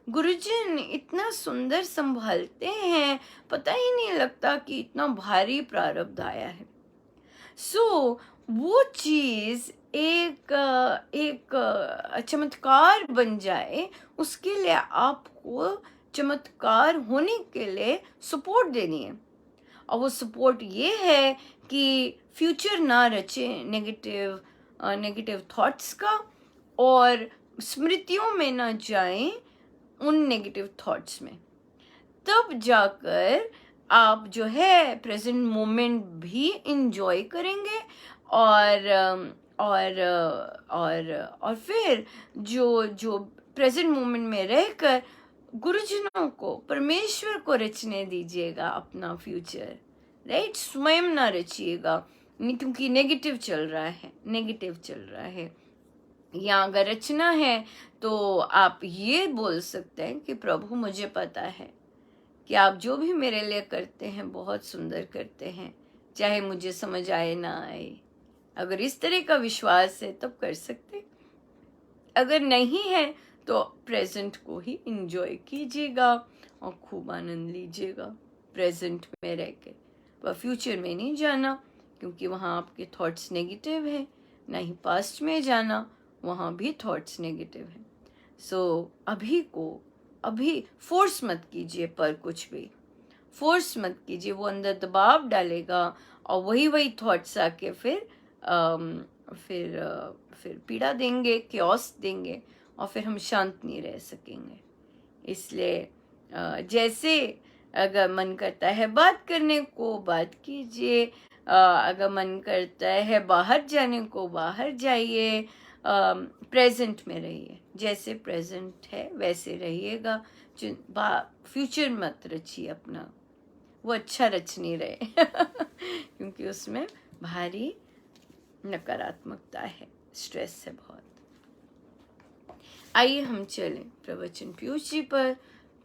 गुरुजन इतना सुंदर संभालते हैं, पता ही नहीं लगता कि इतना भारी प्रारब्ध आया है। सो वो चीज़ एक चमत्कार बन जाए, उसके लिए आपको चमत्कार होने के लिए सपोर्ट देनी है। और वो सपोर्ट ये है कि फ्यूचर ना रचे नेगेटिव थॉट्स का, और स्मृतियों में ना जाएं उन नेगेटिव थॉट्स में। तब जाकर आप जो है प्रेजेंट मोमेंट भी इंजॉय करेंगे, और फिर जो प्रेजेंट मोमेंट में रहकर गुरुजनों को, परमेश्वर को रचने दीजिएगा अपना फ्यूचर, राइट। स्वयं ना रचिएगा, क्योंकि नेगेटिव चल रहा है। या अगर रचना है तो आप ये बोल सकते हैं कि प्रभु मुझे पता है कि आप जो भी मेरे लिए करते हैं बहुत सुंदर करते हैं, चाहे मुझे समझ आए ना आए, अगर इस तरह का विश्वास है तब कर सकते, अगर नहीं है तो प्रेजेंट को ही एंजॉय कीजिएगा और खूब आनंद लीजिएगा प्रेजेंट में रह के। वह फ्यूचर में नहीं जाना, क्योंकि वहाँ आपके थॉट्स नेगेटिव हैं, ना ही पास्ट में जाना, वहाँ भी थॉट्स नेगेटिव हैं। सो अभी फोर्स मत कीजिए, पर कुछ भी फोर्स मत कीजिए, वो अंदर दबाव डालेगा और वही थॉट्स आके फिर पीड़ा देंगे, क्योस देंगे, और फिर हम शांत नहीं रह सकेंगे। इसलिए जैसे अगर मन करता है बात करने को बात कीजिए, अगर मन करता है बाहर जाने को बाहर जाइए, प्रेजेंट में रहिए, जैसे प्रेजेंट है वैसे रहिएगा। फ्यूचर मत रचिए अपना, वो अच्छा रच नहीं रहे क्योंकि उसमें भारी नकारात्मकता है, स्ट्रेस है बहुत। आइए हम चलें प्रवचन पीयूष जी पर।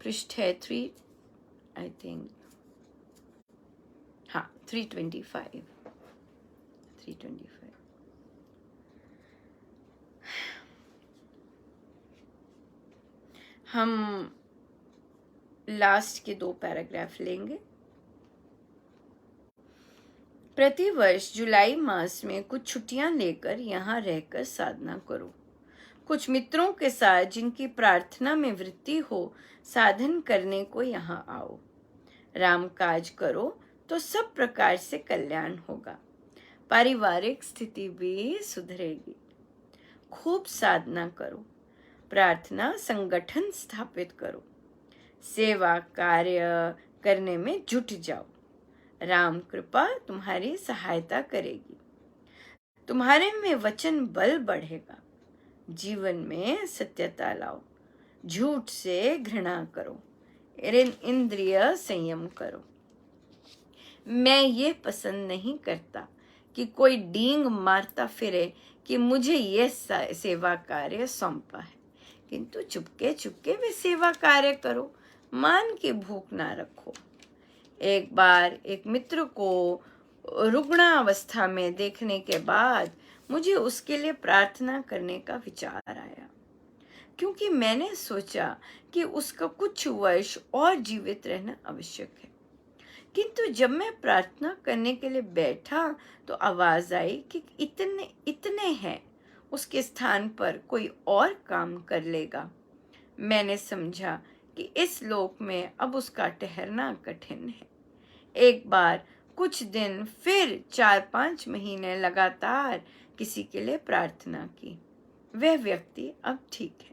पृष्ठ है 325। हम लास्ट के 2 पैराग्राफ लेंगे। प्रतिवर्ष जुलाई मास में कुछ छुट्टियां लेकर यहाँ रहकर साधना करो। कुछ मित्रों के साथ जिनकी प्रार्थना में वृत्ति हो साधन करने को यहाँ आओ। राम काज करो तो सब प्रकार से कल्याण होगा, पारिवारिक स्थिति भी सुधरेगी। खूब साधना करो, प्रार्थना संगठन स्थापित करो, सेवा कार्य करने में जुट जाओ। राम कृपा तुम्हारी सहायता करेगी, तुम्हारे में वचन बल बढ़ेगा। जीवन में सत्यता लाओ, झूठ से घृणा करो, इंद्रिय संयम करो। मैं ये पसंद नहीं करता कि कोई डींग मारता फिरे कि मुझे ये सेवा कार्य सौंपा है, किंतु चुपके चुपके वे सेवा कार्य करो, मान की भूख ना रखो। एक बार एक मित्र को रुग्णावस्था में देखने के बाद मुझे उसके लिए प्रार्थना करने का विचार आया, क्योंकि मैंने सोचा कि उसका कुछ वर्ष और जीवित रहना आवश्यक है। किंतु जब मैं प्रार्थना करने के लिए बैठा तो आवाज आई कि इतने हैं, उसके स्थान पर कोई और काम कर लेगा। मैंने समझा कि इस लोक में अब उसका ठहरना कठिन है। एक बार कुछ दिन फिर 4-5 महीने लगातार किसी के लिए प्रार्थना की। वह व्यक्ति अब ठीक है।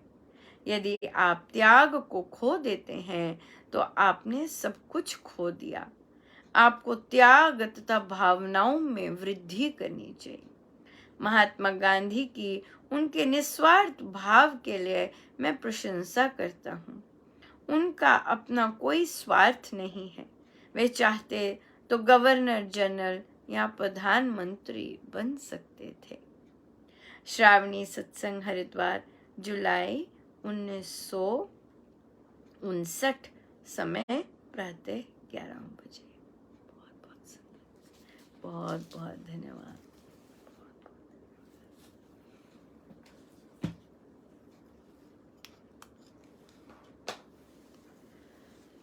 यदि आप त्याग को खो देते हैं तो आपने सब कुछ खो दिया। आपको त्याग तथा भावनाओं में वृद्धि करनी चाहिए। महात्मा गांधी की उनके निस्वार्थ भाव के लिए मैं प्रशंसा करता हूँ। उनका अपना कोई स्वार्थ नहीं है। वे चाहते तो गवर्नर जनरल या प्रधानमंत्री बन सकते थे। श्रावणी सत्संग हरिद्वार, जुलाई 1959, समय प्रातः 11 बजे। बहुत बहुत धन्यवाद।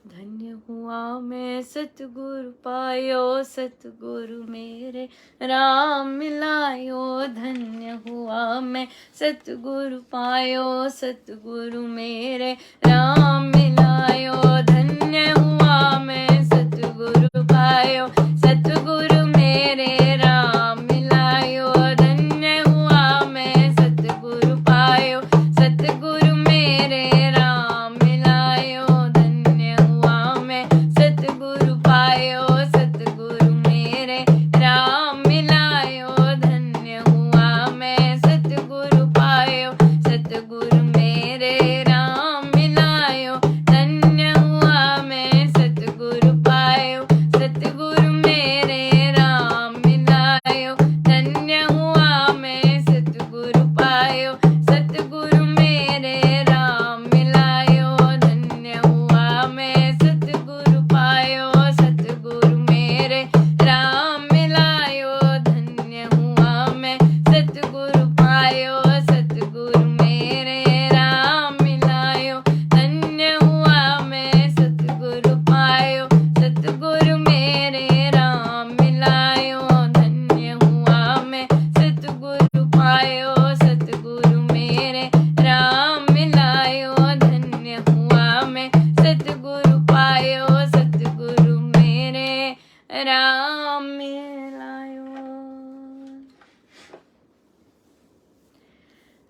धन्य हुआ मैं सतगुरु पायो, सतगुरु मेरे राम मिलायो। धन्य हुआ मैं सतगुरु पायो, सतगुरु मेरे राम मिलायो। धन्य हुआ मैं सतगुरु पायो, सतगुरु मेरे राम मिलायो। धन्य हुआ मैं सतगुरु पायो, सतगुरु मेरे राम मिलायो। धन्य हुआ मैं सतगुरु पायो, सतगुरु मेरे राम मिलायो। धन्य हुआ मैं सतगुरु पायो, सतगुरु मेरे राम मिलायो। धन्य हुआ मैं सतगुरु पायो, सतगुरु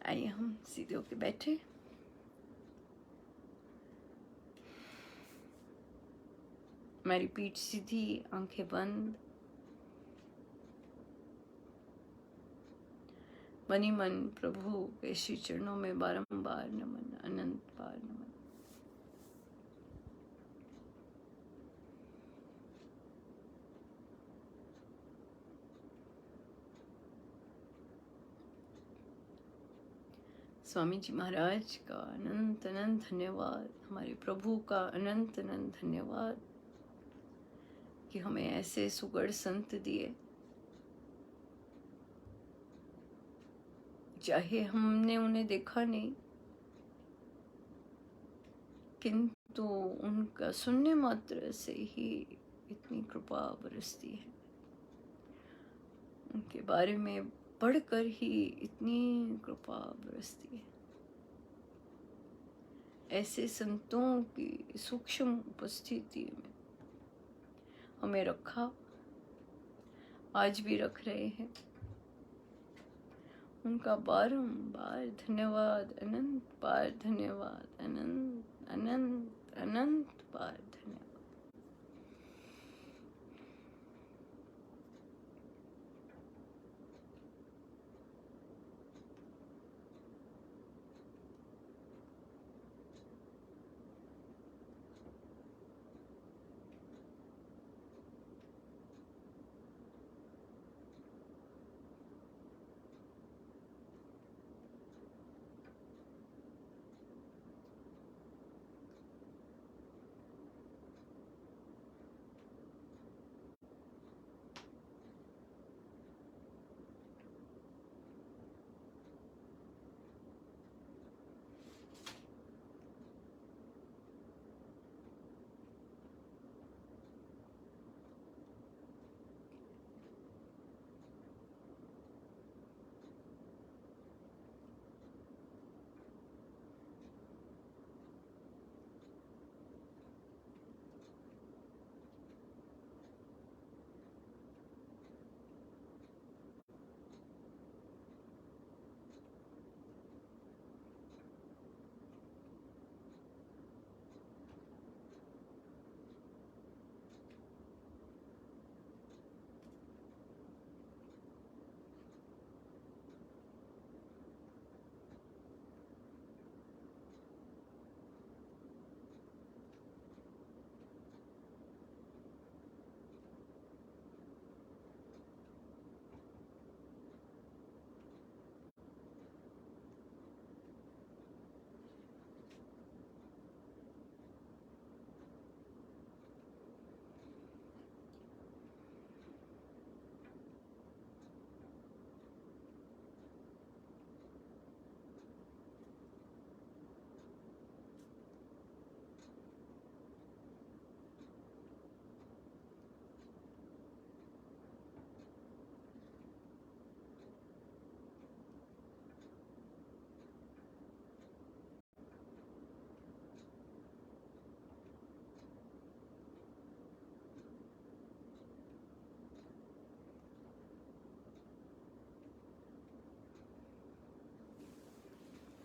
आइए हम सीधे होके बैठे। हमारी पीठ सीधी, आंखें बंद। मनी मन प्रभु के श्री चरणों में बारंबार नमन, अनंत बार नमन। स्वामी जी महाराज का अनंत अनंत धन्यवाद, हमारे प्रभु का अनंत अनंत धन्यवाद कि हमें ऐसे सुगढ़ संत दिए। चाहे हमने उन्हें देखा नहीं, किंतु उनका सुनने मात्र से ही इतनी कृपा बरसती है, उनके बारे में पढ़कर ही इतनी कृपा बरसती है। ऐसे संतों की सूक्ष्म उपस्थिति में हमें रखा, आज भी रख रहे हैं। उनका बारंबार धन्यवाद, अनंत बार धन्यवाद, अनंत अनंत अनंत बार धन्यवाद।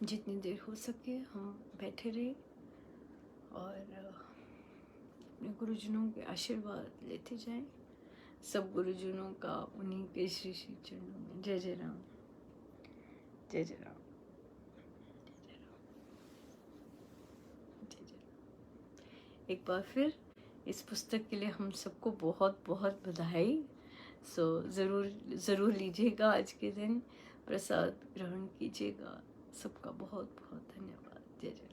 जितनी देर हो सके हम बैठे रहे और अपने गुरुजनों के आशीर्वाद लेते जाएं। सब गुरुजनों का उन्हीं के श्री श्री चरणों में जय जय राम, जय जय राम, जय जय राम, जय जय राम। एक बार फिर इस पुस्तक के लिए हम सबको बहुत बहुत बधाई। ज़रूर लीजिएगा, आज के दिन प्रसाद ग्रहण कीजिएगा। सबका बहुत बहुत धन्यवाद। जय जय।